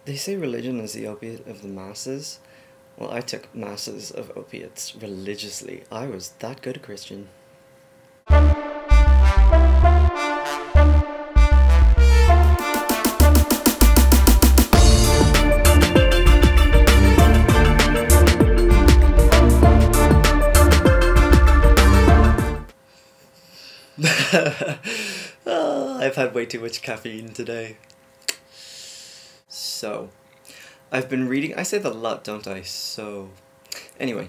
They say religion is the opiate of the masses. Well, I took masses of opiates religiously. I was that good a Christian. Oh, I've had way too much caffeine today. So, I've been reading, I say that a lot, don't I? So, anyway,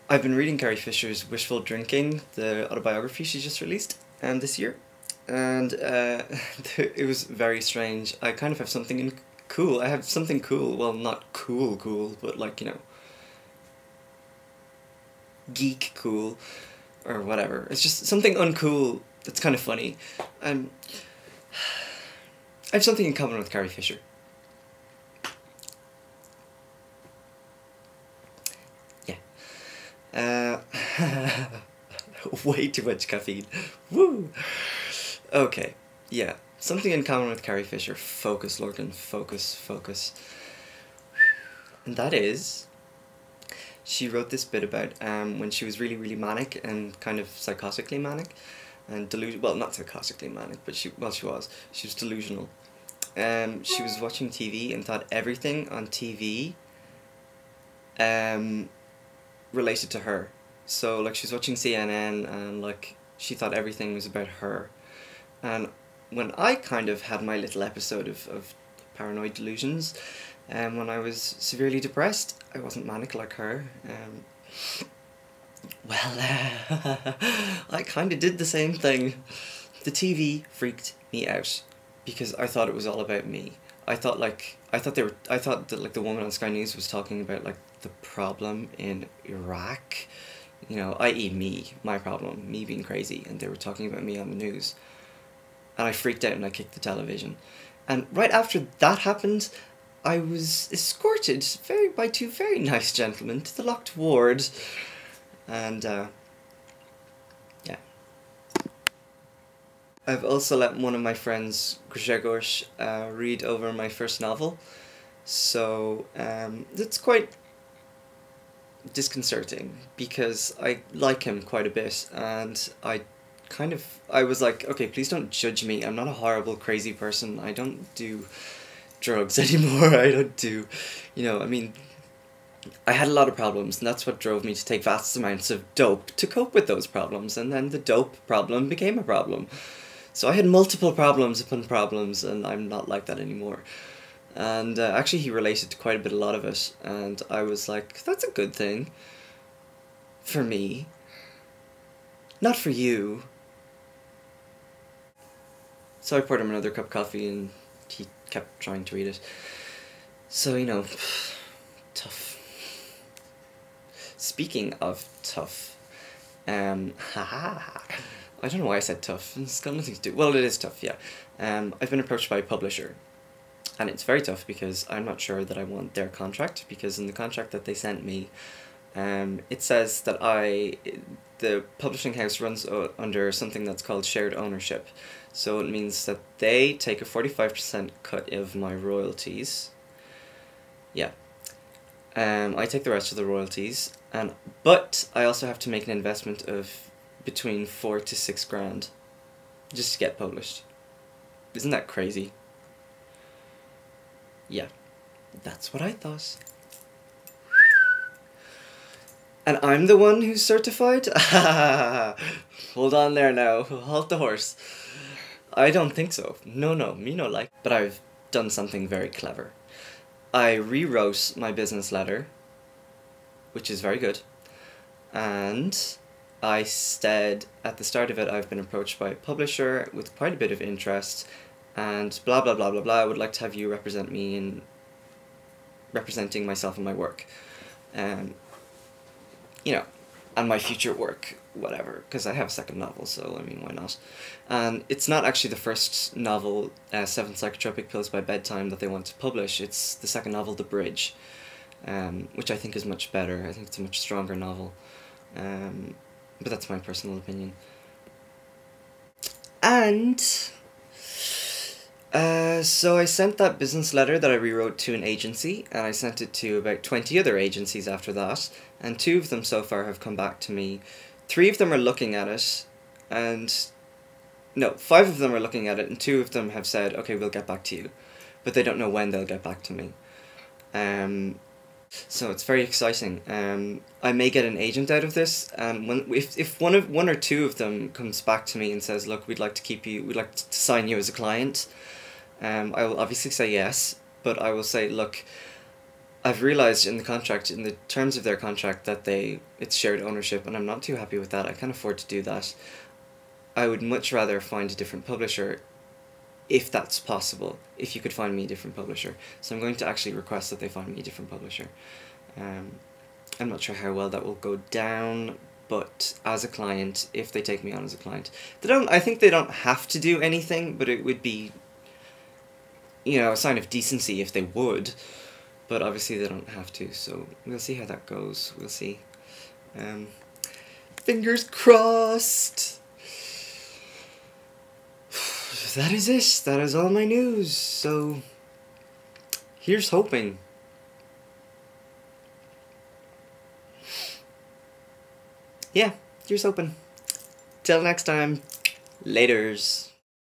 I've been reading Carrie Fisher's Wishful Drinking, the autobiography she just released this year, and it was very strange. I kind of have something cool. I have something cool. Well, not cool, but like, you know, geek cool, or whatever. It's just something uncool that's kind of funny. I have something in common with Carrie Fisher. Yeah. Way too much caffeine. Woo! Okay, yeah. Something in common with Carrie Fisher. Focus, Lorcan. Focus, focus. And that is, she wrote this bit about when she was really, really manic and kind of psychotically manic. And well, not psychotically manic, but she was. She was delusional. She was watching TV and thought everything on TV related to her. So, like, she was watching CNN and, like, she thought everything was about her. And when I kind of had my little episode of paranoid delusions, when I was severely depressed, I wasn't manic like her. I kind of did the same thing. The TV freaked me out because I thought it was all about me. I thought that like the woman on Sky News was talking about like the problem in Iraq, you know, i.e. me, my problem, me being crazy, and they were talking about me on the news. And I freaked out and I kicked the television. And right after that happened, I was escorted by two very nice gentlemen to the locked ward. And, yeah. I've also let one of my friends, Grzegorz, read over my first novel. So, it's quite disconcerting because I like him quite a bit, and I was like, okay, please don't judge me. I'm not a horrible, crazy person. I don't do drugs anymore. I don't do, you know, I mean, I had a lot of problems, and that's what drove me to take vast amounts of dope to cope with those problems, and then the dope problem became a problem. So I had multiple problems upon problems, and I'm not like that anymore. And actually he related to quite a lot of it, and I was like, that's a good thing. For me. Not for you. So I poured him another cup of coffee, and he kept trying to read it. So, you know, tough. Speaking of tough, I don't know why I said tough. It's got nothing to do. Well, it is tough, yeah. I've been approached by a publisher, and it's very tough because I'm not sure that I want their contract, because in the contract that they sent me, it says that the publishing house runs under something that's called shared ownership. So it means that they take a 45% cut of my royalties. Yeah. I take the rest of the royalties, but I also have to make an investment of between 4 to 6 grand just to get published. Isn't that crazy? Yeah, that's what I thought. And I'm the one who's certified? Hold on there now, halt the horse. I don't think so. No, me no like. But I've done something very clever. I rewrote my business letter, which is very good, and I said at the start of it, I've been approached by a publisher with quite a bit of interest, and blah blah blah blah blah, I would like to have you represent me in representing myself and my work, you know, and my future work, whatever, because I have a second novel, so I mean, why not? And it's not actually the first novel, 7 Psychotropic Pills by Bedtime, that they want to publish. It's the second novel, The Bridge, which I think is much better. I think it's a much stronger novel, but that's my personal opinion. And So I sent that business letter that I rewrote to an agency, and I sent it to about 20 other agencies after that, and 2 of them so far have come back to me. 3 of them are looking at it, and... No, 5 of them are looking at it, and 2 of them have said, okay, we'll get back to you. But they don't know when they'll get back to me. So it's very exciting. I may get an agent out of this. If one or two of them comes back to me and says, look, we'd like to sign you as a client, I will obviously say yes, but I will say, look, I've realised in the contract, in the terms of their contract, that it's shared ownership, and I'm not too happy with that. I can't afford to do that. I would much rather find a different publisher, if that's possible, if you could find me a different publisher. So I'm going to actually request that they find me a different publisher. I'm not sure how well that will go down, but as a client, if they take me on as a client, I think they don't have to do anything, but it would be, a sign of decency if they would, but obviously they don't have to, so we'll see how that goes. We'll see. Fingers crossed! That is it. That is all my news. So, here's hoping. Yeah, here's hoping. Till next time. Laters.